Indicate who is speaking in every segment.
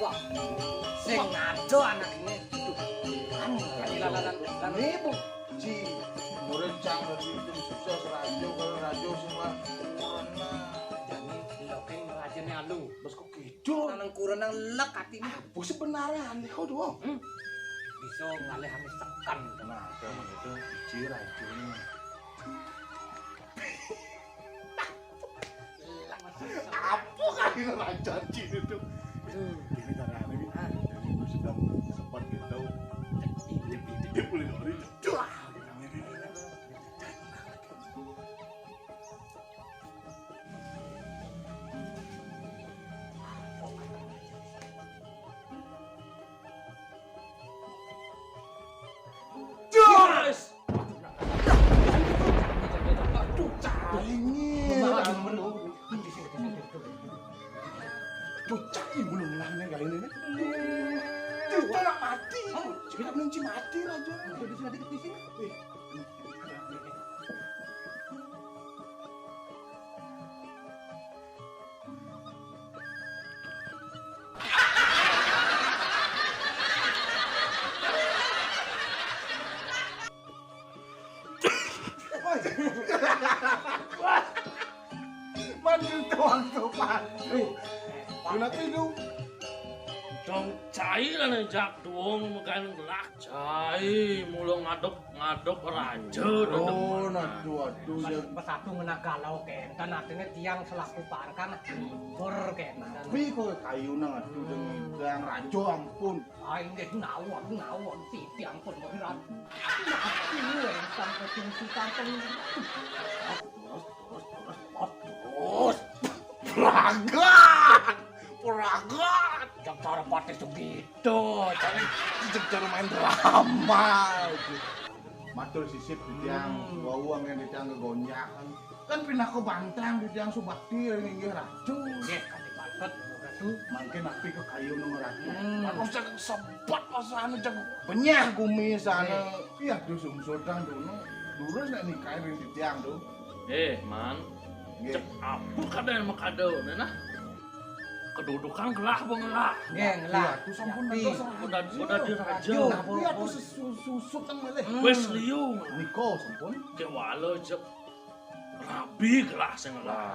Speaker 1: Wah, sing ngado anaknya. Lan
Speaker 2: ibu ji merencang dari itu sukses radio kalau radio semua corona
Speaker 1: jane loke rajane alu.
Speaker 2: bos kok gitu
Speaker 1: Nang kurang nang lek atine.
Speaker 2: bu sebenarnya kau doang
Speaker 1: Bisa ngalihane sekan.
Speaker 2: nah kayak gitu ji radionya apa kali raja ji itu ini karena ini ibu sedang sempat gitu dia boleh dari Cucak ini belum nanya kali ini. Kita nak mati. Kita benci mati raja. Di sini di sini. Mandi tuang sopan. Kenapa itu?
Speaker 3: Dong cai lah nih jak doang makan gelak cai mulung ngaduk raja
Speaker 2: Oh, aduh ya.
Speaker 1: Pas aku ngena galau kentan artinya tiang selaku parkan libur kentan.
Speaker 2: Tapi kok kayu nang aduh yang rajo ampun.
Speaker 1: Ah ini nawon titi ampun mau rat. Mati yang sampai fungsi kampung.
Speaker 2: Terus. Peragat.
Speaker 1: Yang cara pati segitu.
Speaker 2: Cara main drama. Matur sisip di tiang uang yang di tiang kegonjakan. Kan pindah ke Bantang di tiang Subakti yang inggih rajo.
Speaker 1: Nggih kali patut ratu.
Speaker 2: Mangke napi ke kayu nomor rajo. Aku cek sempat pasane cek benyah gumi sana. Iya tuh sumsudang dulu. Lurus nek nikahin di tiang tuh.
Speaker 3: man
Speaker 2: Nggih.
Speaker 3: cek apa kadang makado nah kedudukan gelak bengelak
Speaker 1: Nggih ngelak.
Speaker 2: Iya, tuh sampun
Speaker 1: Tapi
Speaker 3: udah di raja
Speaker 2: Iya tuh susut nang meleh.
Speaker 3: wes liu
Speaker 2: Niko sampun.
Speaker 3: ke walo cek rabi gelak sing gelak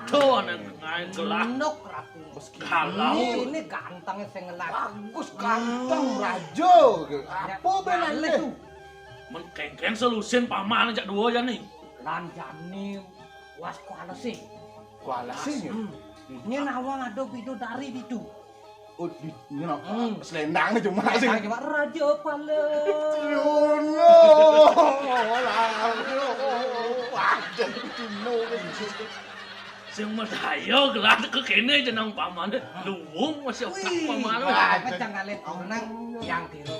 Speaker 3: tuh aneh ngain gelak
Speaker 1: Nuk rapi.
Speaker 3: kalau
Speaker 1: Ini gantengnya sing ngelak.
Speaker 2: Bagus ganteng rajo. Apa benane?
Speaker 1: tuh?
Speaker 3: men kengkeng selusin paman aja dua ya nih
Speaker 1: Lanjani was kuala sih.
Speaker 2: Kuala sing ya.
Speaker 1: Ini nawang ada bidodari itu.
Speaker 2: Oh, ini apa? Selendangnya cuma sing.
Speaker 1: Cuma raja pala.
Speaker 2: Yono. Wajar Cino
Speaker 3: sing medhayo gelak ke kene jeneng paman luwung masih otak paman
Speaker 1: Kacang ngalet menang yang biru.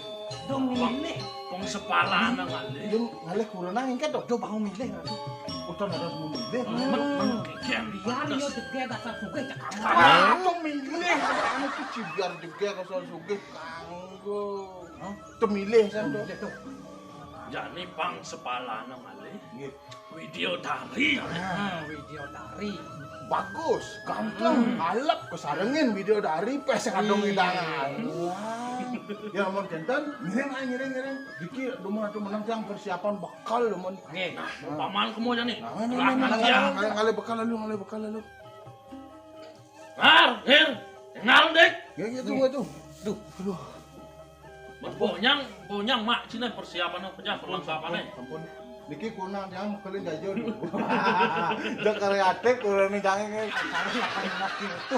Speaker 1: Dong milih.
Speaker 3: pong sepala nang ale
Speaker 2: Yung ngalih kurang ingkat dok.
Speaker 1: Do mau milih ratu.
Speaker 2: Udah ada semua milih.
Speaker 3: men kengkeng
Speaker 1: Biar yo dege dasar suge cekam.
Speaker 2: Kamu milih. Kamu tuh cibiar juga kalau sugih kanggo. Tuh milih san dok.
Speaker 3: jani pang sepala nang ale
Speaker 2: Nggih.
Speaker 3: video dari
Speaker 1: Video dari.
Speaker 2: Bagus, ganteng, alap kesarengin video dari pes ngadong hidangan. Ya mon kentan, ngiring. Diki lumah menang tiang persiapan bakal lumon.
Speaker 1: Nggih.
Speaker 3: paman kemo jani
Speaker 2: Nah,
Speaker 3: gelak nang ya
Speaker 2: ngale bekal lalu.
Speaker 3: ngar hir ngal dek
Speaker 2: Ya tunggu tuh.
Speaker 1: Duh.
Speaker 3: bonyang mak cina persiapan apa perlengkapannya
Speaker 2: Ampun. Niki kunang yang kalian jajo. Dak kreatif kurang jangan
Speaker 1: Harus 18 gitu.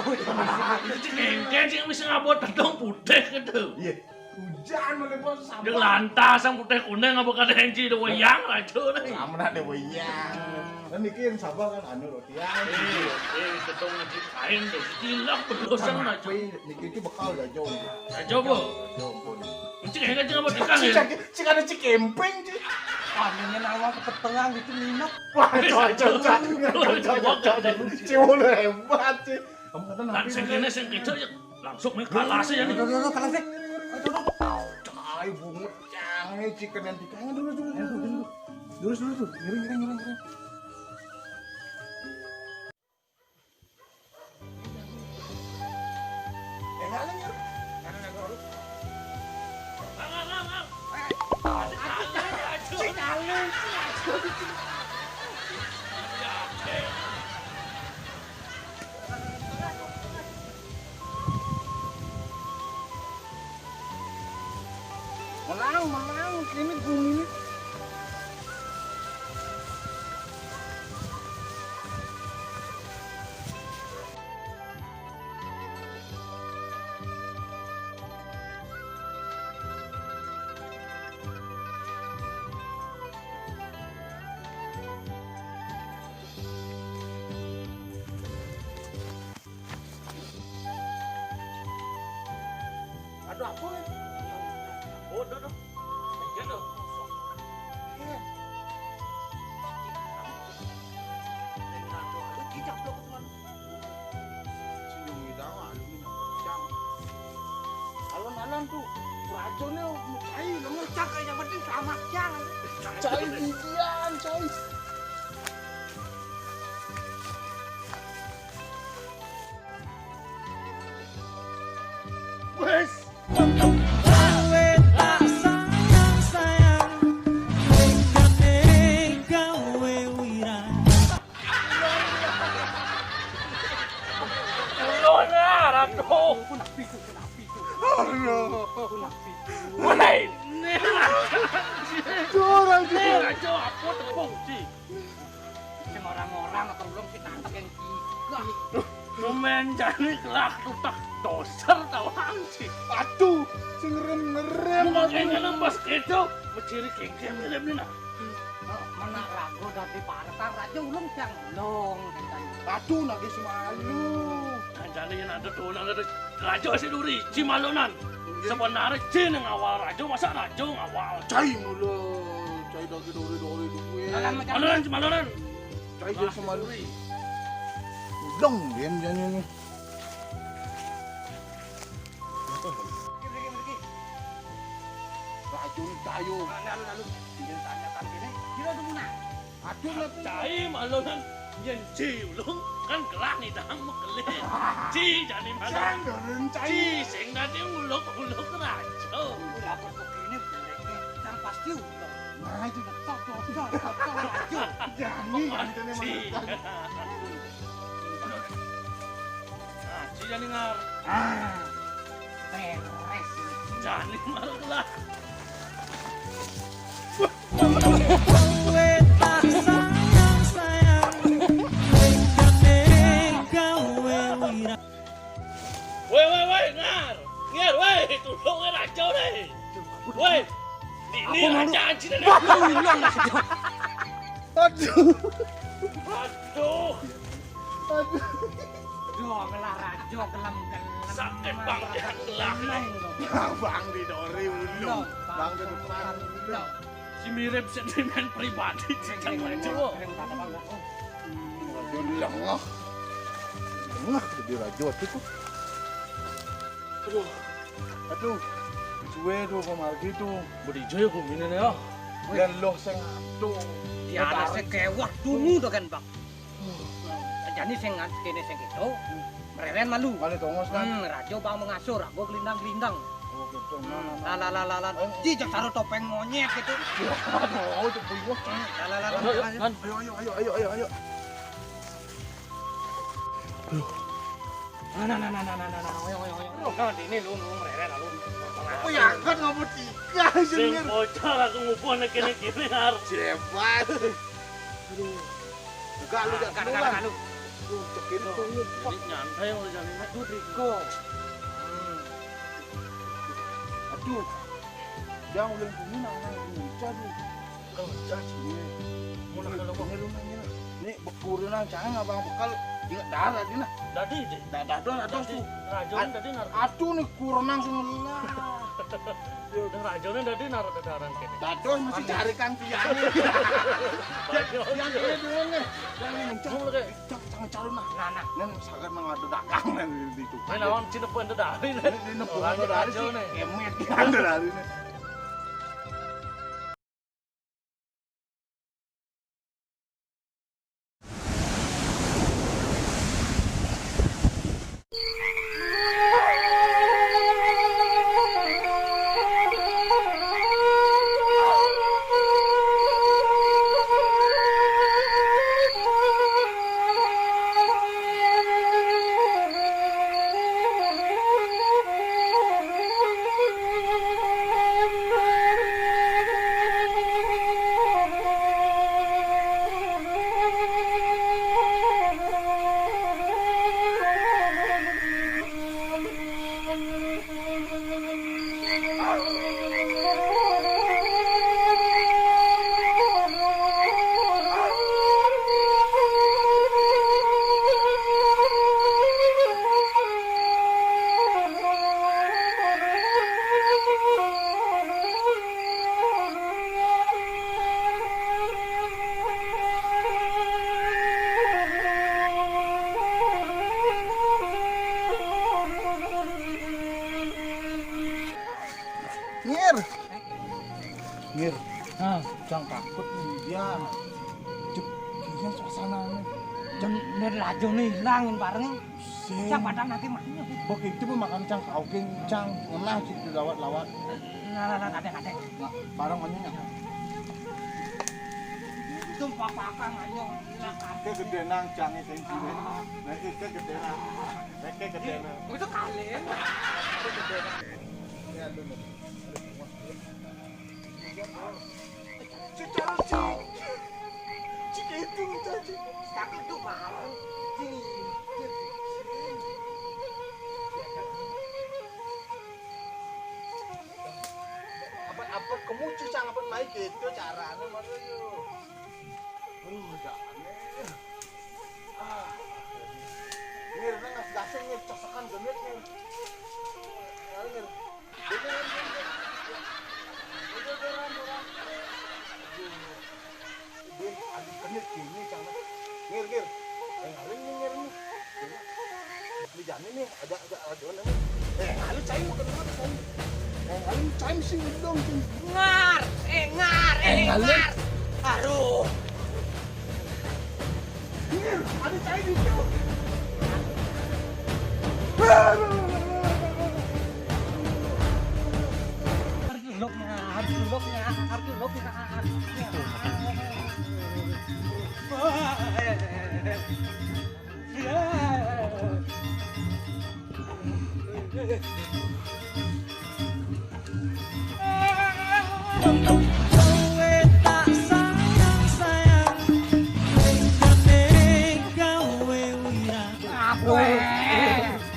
Speaker 3: kengkeng sih bisa ngabot dong putih gitu
Speaker 2: Iya. Hujan oleh bos
Speaker 3: di lantas yang putih kuning apa kada henci do wayang aja nih
Speaker 2: Amna de wayang. Dan niki yang sabar kan anu roti ya.
Speaker 3: ketong ngaji kain deh cilak berdosan aja
Speaker 2: Tapi niki ki bekal jajo.
Speaker 3: aja bu
Speaker 2: Jajo ampun.
Speaker 3: Cik kengkeng cing apa dikang ya
Speaker 2: Cik ada cik kemping cik.
Speaker 1: Pamannya nawang kepetelang itu minok.
Speaker 2: Wah, cocok. Cik hebat cik. Kamu kata
Speaker 3: dan
Speaker 2: nabi.
Speaker 3: sing kene sing kecil ya langsung mek kalah sih ya nih
Speaker 1: Aduh, kalah sih.
Speaker 2: Cai bungut canggih cik kenen tikanya dulu. Dulu tuh. Ngiring. Ngalang ya. Menang, ini bumi ini.
Speaker 3: Ada apa ya? Oh, udah. Ya, udah.
Speaker 2: Alon-alon tuh, racunnya cai, ngecak aja penting selamat jangan. Cai gigian, cai. Wes.
Speaker 3: Woi,
Speaker 1: Rajo apa tepung sih? Sing orang-orang atau belum kita tangkap yang tiga.
Speaker 3: lumen jani kelak tutak doser tawang sih.
Speaker 2: Aduh, sing ngerem-ngerem.
Speaker 3: Makanya lepas itu menciri kengkeng ngerem nina.
Speaker 1: Mana rago dari parta rajo ulung siang long.
Speaker 2: Aduh, nagih semalu.
Speaker 3: Jani yang ada dolan ada rajo si duri cimalunan. Sebenarnya cin yang awal rajo masa rajo awal.
Speaker 2: Cai mulu, cai lagi dori duwe.
Speaker 3: Malunan cimalunan.
Speaker 2: Cai dia semalu. Dong, dia ini. Racun tayo.
Speaker 1: Lalu dia tanyakan gini, kira tuh mana?
Speaker 2: Aduh, lebih.
Speaker 3: Cai malunan yang ci ulung kan kelak nih dang mau kelih. Ci jani malunan.
Speaker 2: Jangan cai.
Speaker 3: Ci sing nanti uluk rajo.
Speaker 1: Udah begini jeleknya, yang pasti ulung.
Speaker 2: Nah, itu
Speaker 1: Tok rajo.
Speaker 2: Jani,
Speaker 3: Ci. Ci jani ngar.
Speaker 1: Beres.
Speaker 3: Jani mal kelak. Woi, ngar, woi, tolong rajo deh. Woi, ini raja anjing deh.
Speaker 2: Aduh.
Speaker 3: Aduh,
Speaker 1: Jo ngelah rajo kelam.
Speaker 3: sakit banget kelak nih.
Speaker 2: Bang di dori ulu. Bang di depan ulu.
Speaker 3: Si mirip sentimen pribadi cicang rajo.
Speaker 2: Rajo lengah. Lengah jadi rajo itu. Aduh. Suwe tuh pemargi tuh.
Speaker 3: Berijo ya kuminin ya.
Speaker 2: Dan loh sing tuh.
Speaker 1: Ya ada sekewah dulu tuh kan bang. Jadi sing kene sing itu, mereren malu.
Speaker 2: Kali tongos kan.
Speaker 1: Rajo bang mengasur, aku gelindang-gelindang.
Speaker 2: Oh gitu.
Speaker 1: Lalalala, cicak taruh topeng monyet gitu.
Speaker 2: Aduh, itu buyuh.
Speaker 1: Lalalala.
Speaker 2: Ayo.
Speaker 1: Nah, ayo. Ini lu mereren lalu.
Speaker 2: Oh ya, kan ngomong tiga
Speaker 3: Sing
Speaker 2: sih.
Speaker 3: bocor aku ngumpul nek kene har.
Speaker 2: Cepat. Aduh. Enggak lu jangan duluan.
Speaker 1: Lu.
Speaker 2: Tuh, cekin tuh.
Speaker 3: Ini nyantai oleh jani nek.
Speaker 1: Aduh, Riko.
Speaker 2: Aduh. Jangan ulang bumi nang bocah tuh. Kalau caci nih. Mau nak kalau mau rumahnya. Nih bekurun nang jangan abang bekal ingat darah dina.
Speaker 3: Dadi deh.
Speaker 2: Dadah tuh.
Speaker 3: Rajo tadi nar.
Speaker 2: Aduh nih kurang semua.
Speaker 3: Udah rajone tadi nar kedaran kene.
Speaker 2: Dados masih cari Kang Tiani. Yang ini dulu nih. Yang ini
Speaker 3: Ngomong lagi.
Speaker 2: jangan cari nah.
Speaker 1: Nah.
Speaker 2: Nen saged nang adu dagang nen di itu.
Speaker 3: Main lawan cinepen dari.
Speaker 2: Ini nepungan dari sih.
Speaker 3: Rajone.
Speaker 2: Kemet kan dari ini. Ngir. Ngir. Nah, jangan takut nih dia. Cuk, kayaknya suasananya.
Speaker 1: Bener lajo nih hilangin bareng.
Speaker 2: Sing.
Speaker 1: Cang padang nanti mah.
Speaker 2: Bok itu pun makan cang kauking cang ngenah situ lawat-lawat.
Speaker 1: Nah, kadang.
Speaker 2: Barang mannya.
Speaker 1: Itu papakan ayo silakan.
Speaker 2: Ke gede nang cange sing cilik. Nek ke gede nang. Nek ke gede nang.
Speaker 1: Itu kalian.
Speaker 2: Ke gede nang. Ya dulu. Secara cik itu caci.
Speaker 1: Tapi itu bareng.
Speaker 2: Apa kamu cicang apa main gitu caranya mana yo. Enggak aneh. Ngir nang gasing ngir casakan genit nih. Ngir. Dia ada genit gini cang. Ngir. Ngaling ngir nih. Di jane nih ada aduan nih. Ngaling cai mau kenapa cai? Ngaling cai sih dong.
Speaker 1: Ngar. Aduh.
Speaker 2: Ngir, ada cai di situ.
Speaker 1: Harus duduknya.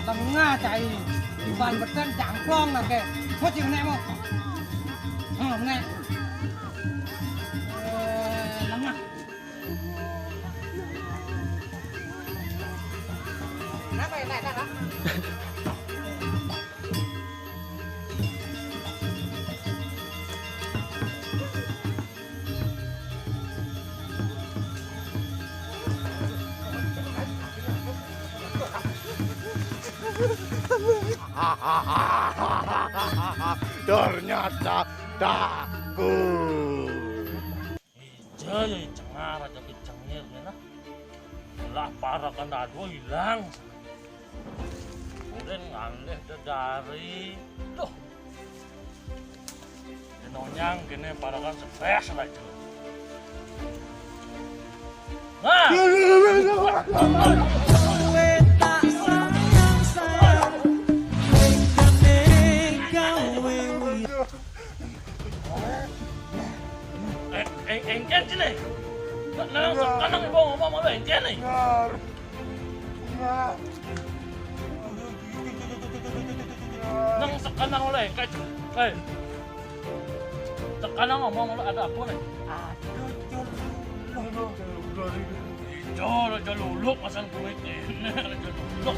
Speaker 1: Tengah cai. Ban beten jangklong lah ke. Mau sih nek mau. Nek. Lengah. Kenapa ya nek dah?
Speaker 2: Ternyata takut.
Speaker 3: Iya ya cengar aja kecengir nih lah parah kan dua hilang. Kemudian ngalih dari tuh. Nonyang gini parah kan stres aja. Nah. Engken sini. Nang sekarang ibu ngomong sama engken nih. Nang sekarang oleh engken. Sekarang ngomong ada apa nih? Aduh, luluk pasang kulit ini. Luluk.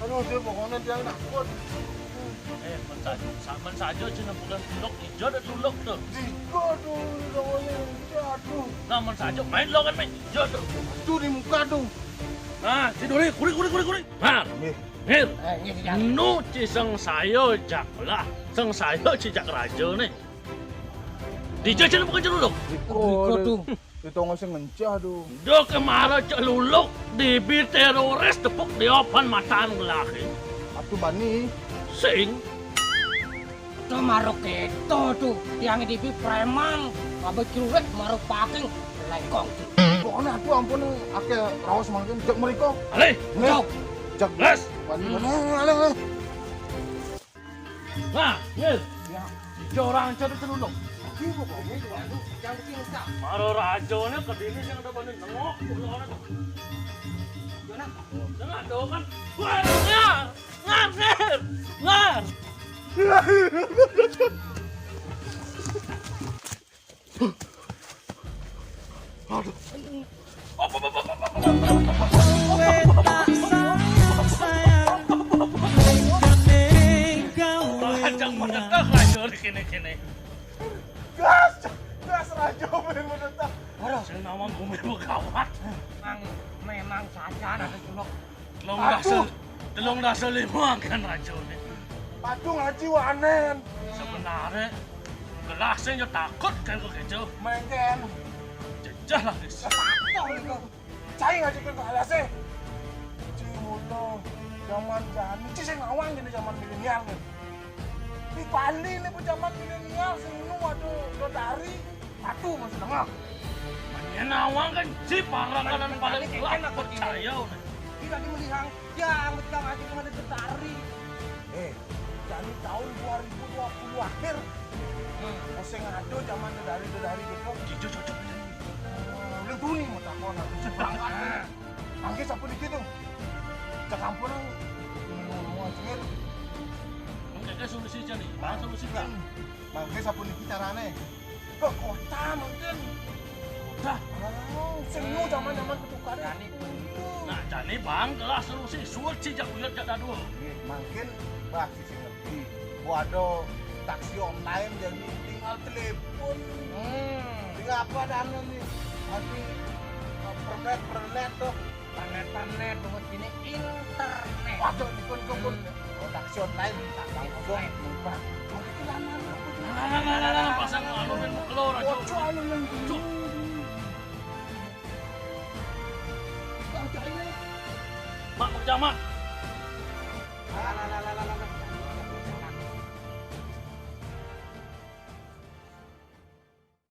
Speaker 2: Aduh, dia pokoknya dia takut.
Speaker 3: Saman saja cina bukan luluk hijau dan luluk tuh.
Speaker 2: Jika tuh, namanya jatuh.
Speaker 3: Namun saja main lo kan main hijau tuh.
Speaker 2: Tuh di muka tuh.
Speaker 3: Nah, tiduri, kuri. Nah, Mir, nu ciseng sayo jak lah, seng sayo cijak raja nih. Dijak cina bukan celuluk.
Speaker 2: Iko tuh. Itu nggak ngencah tuh.
Speaker 3: Do kemana celuluk dibi teroris tepuk di opan mataan laki.
Speaker 2: Atuh bani.
Speaker 3: Sing.
Speaker 1: Tuh maruk itu tuh yang di preman, kabel curut maruk paking lekong.
Speaker 2: Pokoknya aku ampun ake rawas mangkin jak mereka.
Speaker 3: Ale,
Speaker 2: Ngel. Jak
Speaker 3: les.
Speaker 2: bani mana?
Speaker 3: Nah, Mir. Jorang cari celuluk.
Speaker 2: Ibu pokoknya
Speaker 1: Jangan dicinta.
Speaker 3: Maro rajone kedini sing ada banding nengok ulone tuh.
Speaker 1: Jona.
Speaker 3: Jangan dong kan. Ngar. Aduh. Ajang mendekat rajone kene-kene.
Speaker 2: Gas raja bener-bener.
Speaker 3: Waduh, saya nama gue gawat.
Speaker 1: Memang saja ada culuk.
Speaker 3: Telung dasar lima kan racunnya.
Speaker 2: Aduh ngaji wanen.
Speaker 3: Sebenarnya gelasnya yo takut kan kok gitu.
Speaker 2: Mengken.
Speaker 3: Jejah lah guys.
Speaker 2: Tahu itu. Cai ngaji ke alasnya. Cimulo. Zaman jani. Ci saya ngawang gini zaman milenial nih. Di Bali nih pun zaman milenial. Sini waduh dari. Aduh masih dengar.
Speaker 3: Ya nawang kan si parakanan paling kuat aku percaya.
Speaker 1: Tidak dimelihat. Ya, mereka ngaji ke mana tertarik.
Speaker 2: Jadi tahun 2020 akhir. Oseng ado zaman dari gitu.
Speaker 3: Jujur cocok.
Speaker 2: Udah tuni mau takon aku berangkat. Angke sapu di gitu. Ke kampung mau cengir.
Speaker 3: Mungkin ke solusi jadi, bang solusi kan.
Speaker 2: Angke sapu di carane. Ke kota mungkin.
Speaker 3: Dah,
Speaker 2: Senu zaman ketukar.
Speaker 3: nah jadi bang kelas solusi suci jak uyat jak dadu.
Speaker 2: Mungkin bah sisi ngerti. Waduh taksi online jadi tinggal telepon. Tinggal apa dan nih? Masih pernet tuh.
Speaker 1: Internet, buat ini internet.
Speaker 2: Waduh dikon. Taksi online langsung murah.
Speaker 3: Nah, pasang anu men keluar aja.
Speaker 2: Ojo anu yang
Speaker 3: Cuk. Mak jamak.
Speaker 1: Lah.